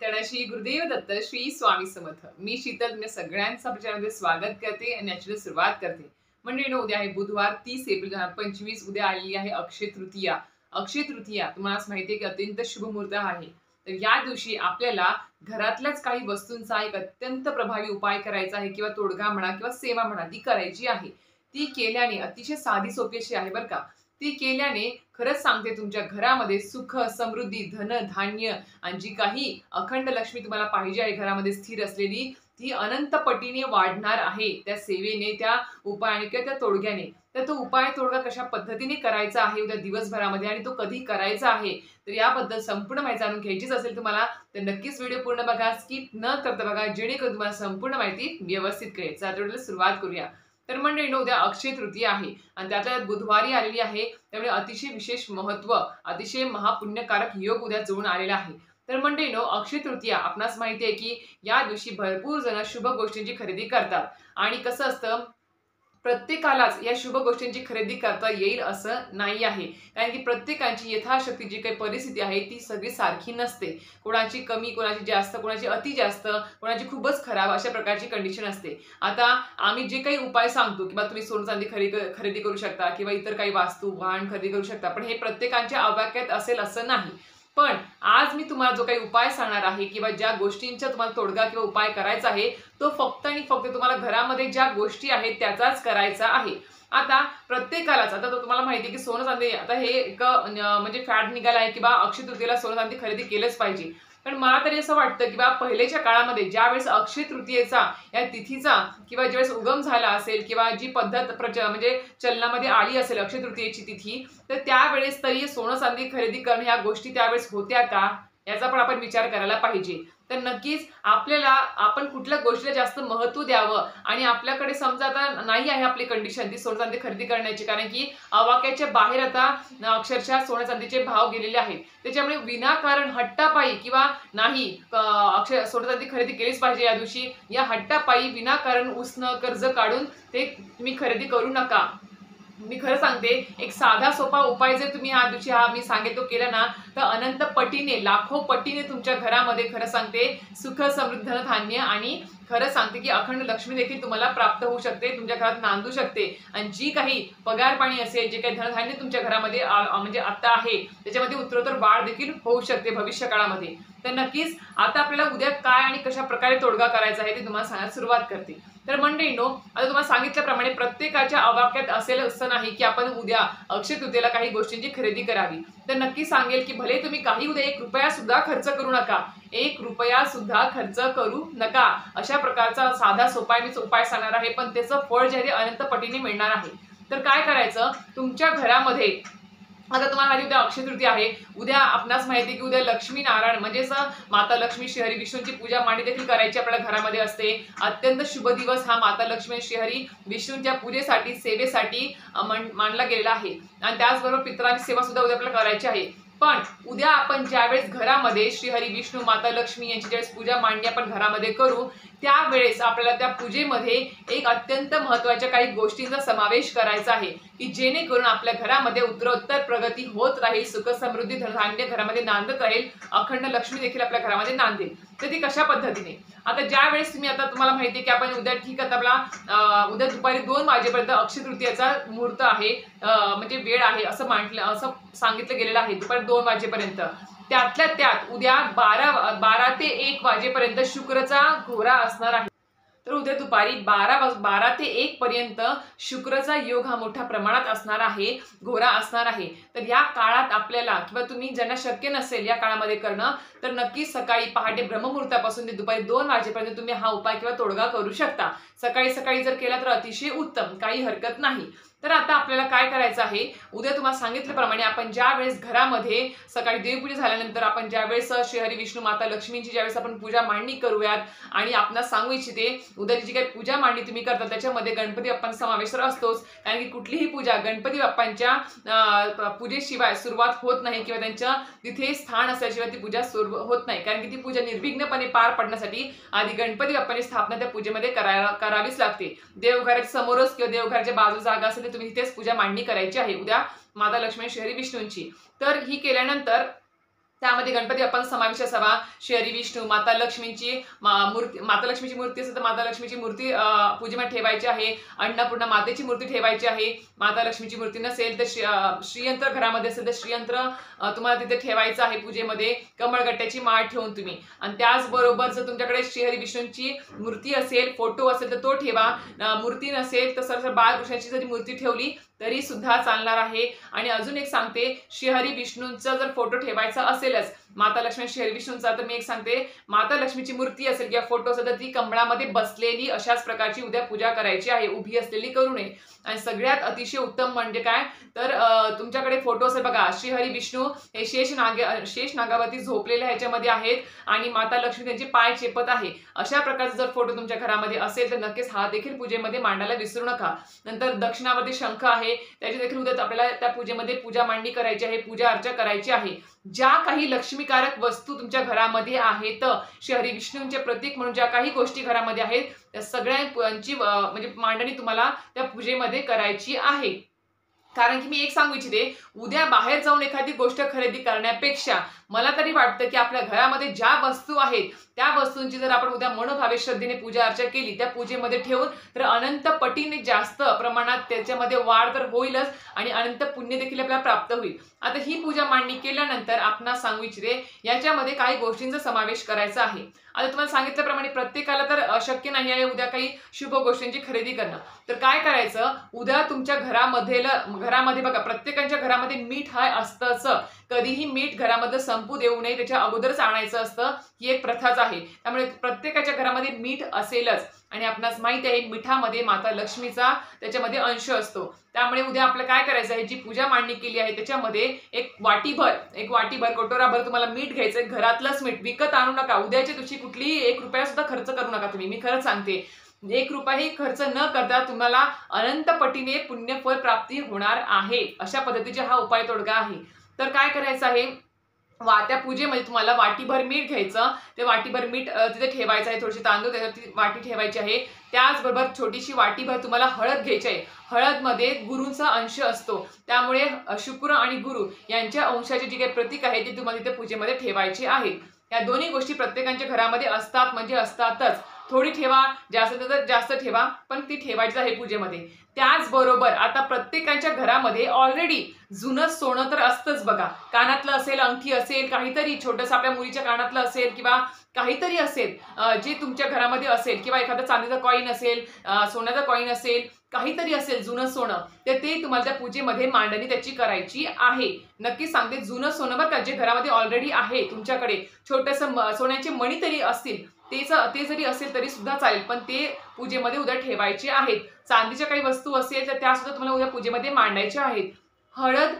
तळाशी गुरुदेव दत्त श्री स्वामी समर्थ. मी शीतल तुम्ही सगळ्यांचं आपल्या चॅनलमध्ये स्वागत करते आणि याची सुरुवात करते. म्हणजे उद्या आहे बुधवार 30 एप्रिल 2025. उद्या आलेली आहे अक्षय तृतीया. अक्षय तृतीया तुम्हाला माहिती आहे की अत्यंत शुभ मुहूर्त आहे. तर या दिवशी आपल्याला घरातल्याच काही वस्तूंचा एक अत्यंत प्रभावी उपाय करायचा आहे किंवा तोडगा म्हणा किंवा सेवा म्हणा ती करायची आहे. ती केल्याने अतिशय साधी सोपी अशी आहे बरं का. ती केल्याने खरंच सांगते तुमच्या घरामध्ये सुख, समृद्धी, धन, धान्य आणि जी काही अखंड लक्ष्मी तुम्हाला पाहिजे आहे घरामध्ये स्थिर असलेली ती अनंत पटीने वाढणार आहे त्या सेवेने, त्या उपायाने किंवा त्या तोडग्याने. तर तो उपाय तोडगा कशा पद्धतीने करायचा आहे उद्या दिवसभरामध्ये आणि तो कधी करायचा आहे, तर याबद्दल संपूर्ण माहिती जाणून घ्यायचीच असेल तुम्हाला तर नक्कीच व्हिडिओ पूर्ण बघा, स्किप न करता बघा, जेणेकरून तुम्हाला संपूर्ण माहिती व्यवस्थित कळेल. चला तर सुरुवात करूया. तर मंडळी उद्या अक्षय तृतीया आहे आणि त्यात बुधवारी आलेली आहे, त्यामुळे अतिशय विशेष महत्व, अतिशय महापुण्यकारक योग उद्या जुळून आलेला आहे. तर मंडळीनो, अक्षय तृतीया आपणास माहिती आहे की या दिवशी भरपूर जण शुभ गोष्टींची खरेदी करतात आणि कसं असतं, प्रत्येकालाच या शुभ गोष्टींची खरेदी करता येईल असं नाही आहे. कारण की प्रत्येकाची यथाशक्ती जी काही परिस्थिती आहे ती सगळी सारखी नसते. कोणाची कमी, कोणाची जास्त, कोणाची अति जास्त, कोणाची खूपच खराब, अशा प्रकारची कंडिशन असते. आता आम्ही जे काही उपाय सांगतो किंवा तुम्ही सोनं चांदी खरेदी करू शकता किंवा इतर काही वास्तू वाहन खरेदी करू शकता, पण हे प्रत्येकाच्या आवाक्यात असेल असं नाही. पण आज मी तुम्हाला जो काही उपाय सांगणार आहे किंवा ज्या गोष्टींचा तुम्हाला तोडगा किंवा उपाय करायचा आहे तो फक्त आणि फक्त तुम्हाला घरामध्ये ज्या गोष्टी आहेत त्याचाच करायचा आहे. आता प्रत्येकालाच, आता तुम्हाला माहिती आहे की सोनं चांदी आता हे एक म्हणजे फॅड निघाला आहे की बा अक्षय तृतीयेला सोनं चांदी खरेदी केलंच पाहिजे. पण मला तरी असं वाटतं की बा पहिलेच्या काळामध्ये ज्यावेळेस अक्षय तृतीयेचा या तिथीचा किंवा ज्यावेळेस उगम झाला असेल किंवा जी पद्धत म्हणजे चलनामध्ये आली असेल अक्षय तृतीयेची तिथी, तर त्यावेळेस तरी सोनं चांदी खरेदी करणं ह्या गोष्टी त्यावेळेस होत्या का, याचा पण आपण विचार करायला पाहिजे. तर नक्कीच आपल्याला आपण कुठल्या गोष्टीला जास्त महत्त्व द्यावं आणि आपल्याकडे समजा आता नाही आहे आपली कंडिशन ती सोनं चांदी खरेदी करण्याची, कारण की आवाक्याच्या बाहेर आता अक्षरशः सोनं चांदीचे भाव गेलेले आहेत. त्याच्यामुळे विनाकारण हट्टापायी किंवा नाही अक्षय सोनं चांदी खरेदी केलीच पाहिजे या दिवशी, या हट्टापायी विनाकारण उसनं कर्ज काढून ते तुम्ही खरेदी करू नका. मी खरं सांगते, एक साधा सोपा उपाय जर तुम्ही ह्या दिवशी मी सांगितलं केला ना, तर अनंत पटीने, लाखो पटीने तुमच्या घरामध्ये खरं सांगते सुख, समृद्ध, धान्य आणि खरं सांगते की अखंड लक्ष्मी देखील तुम्हाला प्राप्त होऊ शकते, तुमच्या घरात नांदू शकते. आणि जी काही पगार पाणी असेल, जे काही धनधान्य तुमच्या घरामध्ये म्हणजे आता आहे त्याच्यामध्ये उत्तरोत्तर वाढ देखील होऊ शकते भविष्य काळामध्ये. तर नक्कीच आता आपल्याला उद्या काय आणि कशा प्रकारे तोडगा करायचा आहे ते तुम्हाला सांगायला सुरुवात करते. तर मंडळीनो, आता तुम्हाला सांगितल्याप्रमाणे प्रत्येकाच्या आवाक्यात असेल असं नाही की आपण उद्या अक्षय तृतीयेला काही गोष्टींची खरेदी करावी. तर नक्की सांगेल की भले तुम्ही काही उद्या 1 रुपया सुद्धा खर्च करू नका, 1 रुपया सुद्धा खर्च करू नका. अशा प्रकारचा साधा सोपा मी उपाय सांगणार आहे, पण त्याचं फळ जे आहे ते अनंत पटीने मिळणार आहे. तर काय करायचं, तुमच्या घरामध्ये आता तुम्हाला माहिती उद्या अक्षय तृतीया आहे. उद्या आपणास माहिती की उद्या लक्ष्मी नारायण म्हणजेच माता लक्ष्मी श्रीहरी विष्णूंची पूजा मांडणी देखील करायची आपल्या घरामध्ये असते. अत्यंत शुभ दिवस हा माता लक्ष्मी श्रीहरी विष्णूंच्या पूजेसाठी, सेवेसाठी मानला गेलेला आहे. आणि त्याचबरोबर पितरांची सेवा सुद्धा उद्या आपल्याला करायची आहे. पण उद्या आपण ज्यावेळेस घरामध्ये श्रीहरी विष्णू माता लक्ष्मी यांची ज्यावेळेस पूजा मांडणी आपण घरामध्ये करू, त्यावेळेस आपल्याला त्या पूजेमध्ये एक अत्यंत महत्त्वाच्या काही गोष्टींचा समावेश करायचा आहे की जेणेकरून आपल्या घरामध्ये उत्तरोत्तर प्रगती होत राहील, सुख, समृद्धी, धनधान्य घरामध्ये नांदत राहील, अखंड लक्ष्मी देखील आपल्या घरामध्ये नांदेल. तर ती कशा पद्धतीने, आता ज्या वेळेस तुम्ही, आता तुम्हाला माहिती आहे की आपण उद्या ठीक आहे आपला उद्या दुपारी 2 वाजेपर्यंत अक्षय तृतीयेचा मुहूर्त आहे, म्हणजे वेळ आहे असं सांगितलं गेलेलं आहे, दुपारी 2 वाजेपर्यंत. त्यातल्या त्यात उद्या 12 ते 1 वाजेपर्यंत शुक्रचा घोरा असणार आहे. तर उद्या दुपारी 12 ते 1 पर्यंत शुक्रचा योग हा मोठ्या प्रमाणात असणार आहे, घोरा असणार आहे. तर या काळात आपल्याला किंवा तुम्ही ज्यांना शक्य नसेल या काळामध्ये करणं, तर नक्कीच सकाळी पहाटे ब्रह्ममुहूर्तापासून ते दुपारी 2 वाजेपर्यंत तुम्ही हा उपाय किंवा तोडगा करू शकता. सकाळी जर केला तर अतिशय उत्तम, काही हरकत नाही. तर आता आपल्याला काय करायचं आहे, उद्या तुम्हाला सांगितल्याप्रमाणे आपण ज्या वेळेस घरामध्ये सकाळी देवपूजा झाल्यानंतर आपण ज्यावेळेस श्रीहरी विष्णू माता लक्ष्मींची ज्यावेळेस आपण पूजा मांडणी करूयात, आणि आपणास सांगू इच्छिते उद्याची जी काही पूजा मांडणी तुम्ही करता त्याच्यामध्ये गणपती बाप्पांचा समावेश तर असतोच, कारण की कुठलीही पूजा गणपती बाप्पांच्या पूजेशिवाय सुरुवात होत नाही किंवा त्यांच्या तिथे स्थान असल्याशिवाय ती पूजा सुरू होत नाही. कारण की ती पूजा निर्विघ्नपणे पार पडण्यासाठी आधी गणपती बाप्पांची स्थापना त्या पूजेमध्ये करावीच लागते. देवघराच्या समोरच किंवा देवघराच्या बाजू जागा असेल तुम्ही तिथेच पूजा मांडणी करायची आहे उद्या माता लक्ष्मी श्रीहरी विष्णूंची. तर ही केल्यानंतर त्यामध्ये गणपती बाप्पांचा समावेश असावा, श्री विष्णू, माता लक्ष्मीची मूर्ती, माता लक्ष्मीची मूर्ती असेल तर माता लक्ष्मीची मूर्ती पूजेमध्ये ठेवायची आहे. अन्नपूर्णा मातेची मूर्ती ठेवायची आहे. माता लक्ष्मीची मूर्ती नसेल तर श्रीयंत्र घरामध्ये असेल तर श्रीयंत्र तुम्हाला तिथे ठेवायचं आहे पूजेमध्ये. कमळगट्ट्याची माळ ठेवून तुम्ही. आणि त्याचबरोबर जर तुमच्याकडे श्रीहरी विष्णूंची मूर्ती असेल, फोटो असेल तर तो ठेवा. मूर्ती नसेल तर सरसर बाळकृष्णाची जरी मूर्ती ठेवली तरी सुद्धा चालणार आहे. आणि अजून एक सांगते, श्रीहरी विष्णूंचा जर फोटो ठेवायचा असेलच, माता लक्ष्मी श्रीहरी विष्णूंचा, तर मी एक सांगते, माता लक्ष्मीची मूर्ती असेल किंवा फोटो असेल तर ती कमळामध्ये बसलेली अशाच प्रकारची उद्या पूजा करायची आहे, उभी असलेली करू नये. आणि सगळ्यात अतिशय उत्तम म्हणजे काय तर तुमच्याकडे फोटो असेल बघा, श्रीहरी विष्णू हे शेष नागावरती झोपलेले ह्याच्यामध्ये आहेत आणि माता लक्ष्मी त्यांचे पाय चेपत आहे. अशा प्रकारचा जर फोटो तुमच्या घरामध्ये असेल तर नक्कीच हा देखील पूजेमध्ये मांडायला विसरू नका. नंतर दक्षिणामध्ये शंख आहे, त्याची देखील उद्या आपल्याला त्या पूजेमध्ये पूजा मांडणी करायची आहे, पूजा अर्चा करायची आहे. ज्या काही लक्ष्मीकारक वस्तू तुमच्या घरामध्ये आहेत, श्रीहरी विष्णूंचे प्रतीक म्हणून ज्या काही गोष्टी घरामध्ये आहेत त्या सगळ्यांची म्हणजे मांडणी तुम्हाला त्या पूजेमध्ये करायची आहे. कारण की मी एक सांगू इच्छिते, उद्या बाहेर जाऊन एखादी गोष्ट खरेदी करण्यापेक्षा मला तरी वाटतं की आपल्या घरामध्ये ज्या वस्तू आहेत त्या वस्तूंची जर आपण उद्या मनोभावे श्रद्धेने पूजा अर्चा केली, त्या पूजेमध्ये ठेवून, तर अनंत पटीने जास्त प्रमाणात त्याच्यामध्ये वाढ तर होईलच आणि अनंत पुण्य देखील आपल्याला प्राप्त होईल. आता ही पूजा मांडणी केल्यानंतर आपणास सांगू इच्छिते, याच्यामध्ये काही गोष्टींचा समावेश करायचा आहे. आता तुम्हाला सांगितल्याप्रमाणे प्रत्येकाला तर शक्य नाही आहे उद्या काही शुभ गोष्टींची खरेदी करणं. तर काय करायचं, उद्या तुमच्या घरामध्ये बघा, प्रत्येकाच्या घरामध्ये मीठ हा असतंच. कधीही मीठ घरामध्ये संपू देऊ नये, त्याच्या अगोदरच आणायचं असतं, ही एक प्रथाच आहे. त्यामुळे प्रत्येकाच्या घरामध्ये मीठ असेलच. आणि आपणास माहिती आहे मिठामध्ये माता लक्ष्मीचा त्याच्यामध्ये अंश असतो. त्यामुळे उद्या आपलं काय करायचं आहे, जी पूजा मांडणी केली आहे त्याच्यामध्ये एक वाटीभर कटोराभर तुम्हाला मीठ घ्यायचंय, घरातलंच मीठ, विकत आणू नका. उद्याच्या दिवशी कुठलीही 1 रुपया सुद्धा खर्च करू नका तुम्ही, मी खरंच सांगते. 1 रुपयाही खर्च न करता तुम्हाला अनंत पटीने पुण्यफळ प्राप्ती होणार आहे. अशा पद्धतीचा हा उपाय तोडगा आहे. तर काय करायचं आहे, त्या पूजेमध्ये तुम्हाला वाटीभर मीठ घ्यायचं, ते वाटीभर मीठ तिथे ठेवायचं आहे, थोडीशी तांदूळ त्याच्यात वाटी ठेवायची आहे. त्याचबरोबर छोटीशी वाटीभर तुम्हाला हळद घ्यायची आहे. हळदमध्ये गुरूंचा अंश असतो, त्यामुळे शुक्र आणि गुरु यांच्या अंशाचे जे काही प्रतीक आहे ते तुम्हाला तिथे पूजेमध्ये ठेवायचे आहेत. या दोन्ही गोष्टी प्रत्येकाच्या घरामध्ये असतात म्हणजे असतातच. थोडी ठेवा, जास्त तर जास्त ठेवा, पण ती ठेवायची आहे पूजेमध्ये. त्याचबरोबर आता प्रत्येकाच्या घरामध्ये ऑलरेडी जुनं सोनं तर असतंच बघा, कानातलं असेल, अंगठी असेल, काहीतरी छोटंसं आपल्या मुलीच्या कानातलं असेल किंवा काहीतरी असेल जे तुमच्या घरामध्ये असेल, किंवा एखादा चांदीचा कॉईन असेल, सोन्याचा कॉईन असेल, काहीतरी असेल जुनं सोनं, तर ते तुम्हाला त्या पूजेमध्ये मांडणी त्याची करायची आहे. नक्की सांगते, जुनं सोनं बरं का, जे घरामध्ये ऑलरेडी आहे तुमच्याकडे, छोटंसं सोन्याचे मणी तरी असतील, ते जरी असेल तरी सुद्धा चालेल, पण ते पूजेमध्ये उद्या ठेवायचे आहेत. चांदीच्या काही वस्तू असेल तर त्या सुद्धा तुम्हाला उद्या पूजेमध्ये मांडायच्या आहेत. हळद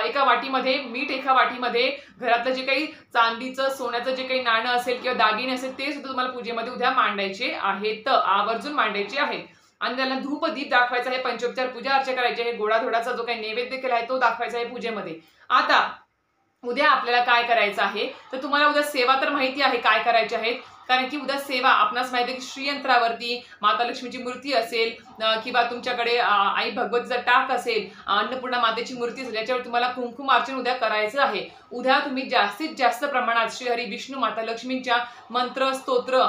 एका वाटीमध्ये, मीठ एका वाटीमध्ये, घरातलं जे काही चांदीचं सोन्याचं जे काही नाणं असेल किंवा दागिने असेल ते सुद्धा तुम्हाला पूजेमध्ये उद्या मांडायचे आहेत, आवर्जून मांडायचे आहेत. आणि त्याला धूप दीप दाखवायचा आहे, पंचोपचार पूजा अर्चा करायची आहे, गोडाधोडाचा जो काही नैवेद्य केला आहे तो दाखवायचा आहे पूजेमध्ये. आता उद्या आपल्याला काय करायचं आहे, तर तुम्हाला उद्या सेवा तर माहिती आहे काय करायचे आहेत. कारण की उद्या सेवा आपणास माहिती आहे की श्रीयंत्रावरती माता लक्ष्मीची मूर्ती असेल किंवा तुमच्याकडे आई भगवतीचा टाक असेल, अन्नपूर्णा मातेची मूर्ती असेल, याच्यावर तुम्हाला कुंकुम अर्चन उद्या करायचं आहे. उद्या तुम्ही जास्तीत जास्त प्रमाणात श्रीहरी विष्णू माता लक्ष्मींच्या मंत्र, स्तोत्र,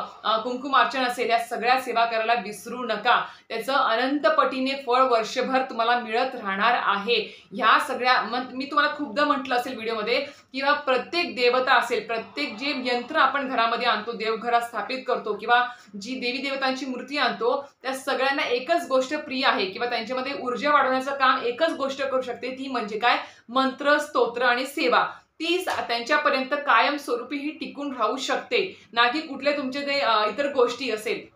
कुंकुम अर्चन असेल, या सगळ्या सेवा करायला विसरू नका. त्याचं अनंत पटीने फळ वर्षभर तुम्हाला मिळत राहणार आहे. ह्या सगळ्या मी तुम्हाला खूपदा म्हटलं असेल व्हिडिओमध्ये, किंवा प्रत्येक देवता असेल, प्रत्येक जे यंत्र आपण घरामध्ये आणतो, देवघरात स्थापित करतो, किंवा जी देवी देवतांची मूर्ती आणतो, त्या सगळ्यांना एकच गोष्ट प्रिय आहे किंवा त्यांच्यामध्ये ऊर्जा वाढवण्याचं काम एकच गोष्ट करू शकते, ती म्हणजे काय, मंत्र, स्तोत्र आणि सेवा. ती त्यांच्यापर्यंत कायमस्वरूपी ही टिकून राहू शकते, ना की कुठले तुमचे ते इतर गोष्टी असेल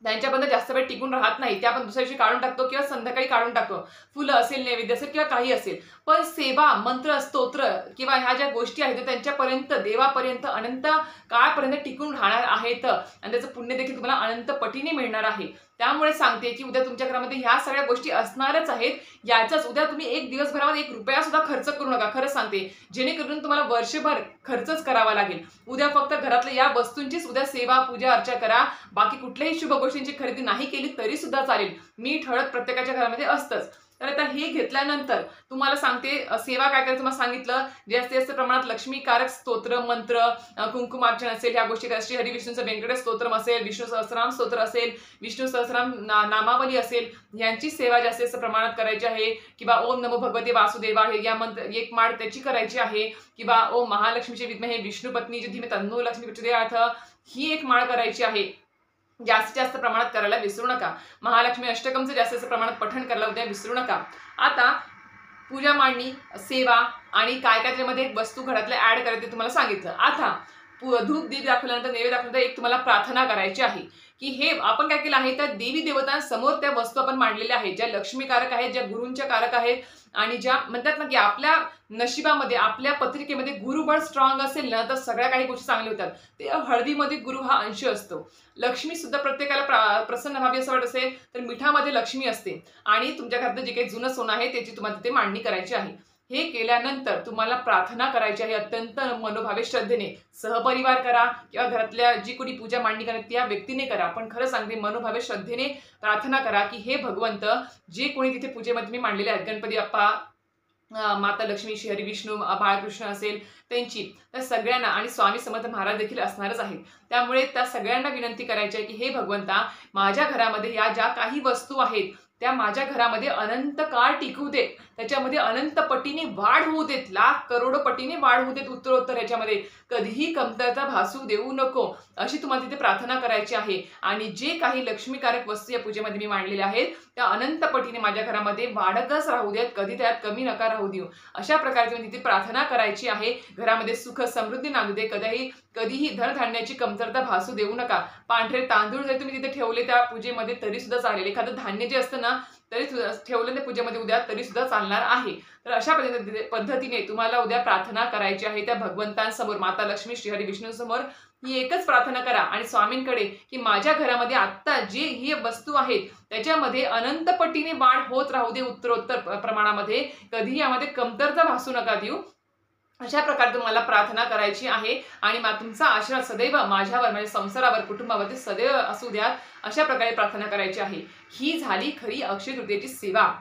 त्यांच्यापर्यंत जास्त वेळ टिकून राहत नाही. त्या आपण दुसऱ्या दिवशी काढून टाकतो किंवा संध्याकाळी काढून टाकतो, फुलं असेल, नैवेद्य असेल किंवा काही असेल. पण सेवा, मंत्र, स्तोत्र किंवा ह्या ज्या गोष्टी आहेत त्यांच्यापर्यंत, देवापर्यंत अनंत काळपर्यंत टिकून राहणार आहेत आणि त्याचं पुण्य देखील तुम्हाला अनंत पटीने मिळणार आहे. त्यामुळे सांगते की उद्या तुमच्या घरामध्ये ह्या सगळ्या गोष्टी असणारच आहेत. याचाच उद्या तुम्ही एक दिवसभरामध्ये 1 रुपया सुद्धा खर्च करू नका, खरंच सांगते, जेणेकरून तुम्हाला वर्षभर खर्चच करावा लागेल. उद्या फक्त घरातल्या या वस्तूंचीच उद्या सेवा पूजा अर्चा करा. बाकी कुठल्याही शुभ गोष्टींची खरेदी नाही केली तरी सुद्धा चालेल. मीठ, हळद प्रत्येकाच्या घरामध्ये असतंच. तर आता हे घेतल्यानंतर तुम्हाला सांगते सेवा काय करायचं तुम्हाला सांगितलं. जास्तीत जास्त प्रमाणात लक्ष्मीकारक स्तोत्र, मंत्र, कुंकुमार्चन असेल, ह्या गोष्टी श्री हरी विष्णूचं व्यंकटेश स्तोत्रम असेल, विष्णू सहस्रनाम स्तोत्र असेल, विष्णू सहस्रनाम नामावली असेल, यांची सेवा जास्तीत जास्त प्रमाणात करायची आहे. किंवा ओम नमो भगवते वासुदेवाय या मंत्र एक माळ त्याची करायची आहे. किंवा ओम महालक्ष्मीचे विद्महे विष्णू पत्नी धीमहि तन्नो लक्ष्मी प्रचोदयात् ही एक माळ करायची आहे. जास्तीत जास्त प्रमाणात करायला विसरू नका. महालक्ष्मी अष्टकमचं जास्तीत जास्त प्रमाणात पठण करायला उद्या विसरू नका. आता पूजा मांडणी, सेवा आणि काय काय त्यामध्ये वस्तू घरातले ऍड करायचे तुम्हाला सांगितलं. आता धूप दीप दाखवल्यानंतर नैवेद्य दाखवल्यानंतर एक तुम्हाला प्रार्थना करायची आहे की हे आपण काय केलं आहे त्या देवी देवतांसमोर त्या वस्तू आपण मांडलेल्या आहेत, ज्या लक्ष्मीकारक आहेत, ज्या गुरूंच्या कारक आहेत आणि ज्या म्हणतात ना की आपल्या नशिबामध्ये आपल्या पत्रिकेमध्ये गुरुबळ स्ट्रॉंग असेल ना तर सगळ्या काही गोष्टी चांगल्या होतात. ते हळदीमध्ये गुरु हा अंश असतो. लक्ष्मी सुद्धा प्रत्येकाला प्रसन्न व्हावी असं वाटत असेल तर मिठामध्ये लक्ष्मी असते आणि तुमच्या घरातलं जे काही जुनं सोनं आहे त्याची तुम्हाला तिथे मांडणी करायची आहे. हे केल्यानंतर तुम्हाला प्रार्थना करायची आहे अत्यंत मनोभावे श्रद्धेने. सहपरिवार करा किंवा घरातल्या जी कोणी पूजा मांडणी करा त्या व्यक्तीने करा, पण खरं सांगते मनोभावे श्रद्धेने प्रार्थना करा की हे भगवंत जे कोणी तिथे पूजेमध्ये मी मांडलेले आहेत, गणपती बाप्पा, माता लक्ष्मी, श्री हरी विष्णू, बाळकृष्ण असेल त्यांची, त्या सगळ्यांना आणि स्वामी समर्थ महाराज देखील असणारच आहेत. त्यामुळे त्या सगळ्यांना विनंती करायची आहे की हे भगवंता माझ्या घरामध्ये या ज्या काही वस्तू आहेत त्या माझ्या घरामध्ये अनंत काळ टिकू देत, त्याच्यामध्ये अनंत पटीने वाढ होऊ देत, लाख करोडो पटीने वाढ होऊ देत, उत्तरोत्तर याच्यामध्ये कधीही कमतरता भासू देऊ नको अशी तुम्हाला तिथे प्रार्थना करायची आहे. आणि जे काही लक्ष्मीकारक वस्तू या पूजेमध्ये मी मांडलेल्या आहेत त्या अनंत पटीने माझ्या घरामध्ये वाढतच राहू देत, कधी त्यात कमी नका राहू देऊ अशा प्रकारे तुम्ही तिथे प्रार्थना करायची आहे. घरामध्ये सुख समृद्धी नांदू दे, कधीही धनधान्याची कमतरता भासू देऊ नका. पांढरे तांदूळ जर तुम्ही तिथे ठेवले त्या पूजेमध्ये तरी सुद्धा चालेल, एखादं धान्य जे असतं ना तरी ठेवलं त्या पूजेमध्ये उद्या तरी सुद्धा चालणार आहे. तर अशा पद्धतीने तुम्हाला उद्या प्रार्थना करायची आहे त्या भगवंतांसमोर, माता लक्ष्मी, श्रीहरी विष्णू समोर. ही एकच प्रार्थना करा आणि स्वामींकडे की माझ्या घरामध्ये आत्ता जे ही वस्तू आहेत त्याच्यामध्ये अनंत पटीने वाढ होत राहू दे, उत्तरोत्तर प्रमाणामध्ये कधीही यामध्ये कमतरता भासू नका देऊ. अशा प्रकारे तुम्हाला प्रार्थना करायची आहे आणि तुमचा आशीर्वाद सदैव माझ्यावर, माझ्या संसारावर, कुटुंबावरती सदैव असू द्या अशा प्रकारे प्रार्थना करायची आहे. ही झाली खरी अक्षय तृतीयेची सेवा.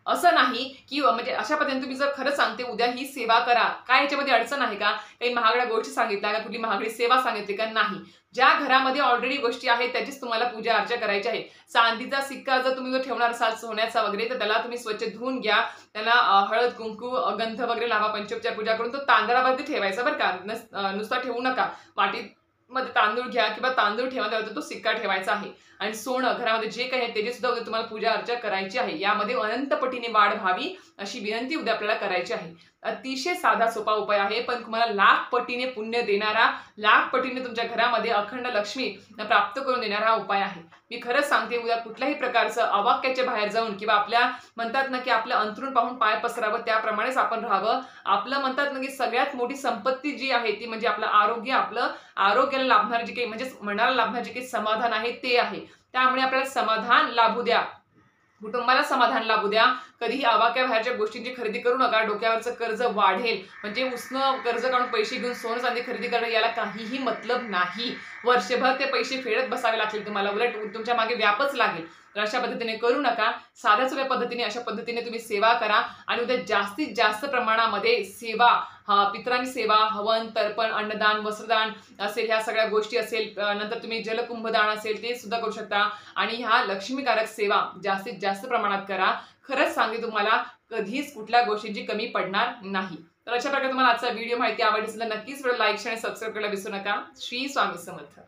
असं नाही की म्हणजे अशा पद्धतीने तुम्ही जर खरं सांगते उद्या ही सेवा करा, काय ह्याच्यामध्ये अडचण आहे का, काही महागड्या गोष्टी सांगितल्या का, कुठली महागडी सेवा सांगितली का, नाही. ज्या घरामध्ये ऑलरेडी गोष्टी आहेत त्याचीच तुम्हाला पूजा अर्चा करायची आहे. चांदीचा सिक्का जर तुम्ही ठेवणार असाल सोन्याचा वगैरे तर त्याला तुम्ही स्वच्छ धुवून घ्या, त्याला हळद कुंकू गंध वगैरे लावा, पंचोपचार पूजा करून तो तांदळावरती ठेवायचा बरं का, नुसता ठेवू नका. वाटीत मध्ये तांदूळ घ्या किंवा तांदूळ ठेवा, त्यावर तो सिक्का ठेवायचा आहे. आणि सोनं घरामध्ये जे काही आहे त्याची सुद्धा उद्या तुम्हाला पूजा अर्चा करायची आहे. यामध्ये अनंत पटीने वाढ व्हावी अशी विनंती उद्या आपल्याला करायची आहे. अतिशय साधा सोपा उपाय आहे, पण तुम्हाला लाख पटीने पुण्य देणारा, लाख पटीने तुमच्या घरामध्ये अखंड लक्ष्मी प्राप्त करून देणारा हा उपाय आहे. मी खरंच सांगते उद्या कुठल्याही प्रकारचं अवाक्याच्या बाहेर जाऊन किंवा आपल्या म्हणतात ना की आपलं अंथरूण पाहून पाय पसरावं त्याप्रमाणेच आपण राहावं. आपलं म्हणतात ना की सगळ्यात मोठी संपत्ती जी आहे ती म्हणजे आपलं आरोग्य, आपलं आरोग्याला लाभणारे जे काही म्हणजे मनाला लाभणारे जे काही समाधान आहे ते आहे. त्यामुळे आपल्याला समाधान लाभू द्या, कुटुंबाला समाधान लाभू द्या. कधीही आवाक्या बाहेरच्या गोष्टींची खरेदी करू नका. डोक्यावरचं कर्ज वाढेल म्हणजे उसनं कर्ज काढून पैसे घेऊन सोनं चांदी खरेदी करणं याला काहीही मतलब नाही. वर्षभर ते पैसे फेडत बसावे लागतील तुम्हाला, उलट तुमच्या मागे व्यापच लागेल. तर अशा पद्धतीने करू नका. साध्या सोप्या पद्धतीने अशा पद्धतीने तुम्ही सेवा करा आणि उद्या जास्तीत जास्त प्रमाणामध्ये सेवा, पितरांची सेवा, हवन, तर्पण, अन्नदान, वस्त्रदान असेल, ह्या सगळ्या गोष्टी असेल, नंतर तुम्ही जलकुंभदान असेल ते सुद्धा करू शकता. आणि ह्या लक्ष्मीकारक सेवा जास्तीत जास्त प्रमाणात करा. खरंच सांगते तुम्हाला कधीच कुठल्या गोष्टींची कमी पडणार नाही. तर अशा प्रकारे तुम्हाला आजचा व्हिडिओ माहिती आवडली असेल तर नक्कीच व्हिडिओ लाईक आणि सबस्क्राईब करायला विसरू नका. श्री स्वामी समर्थ.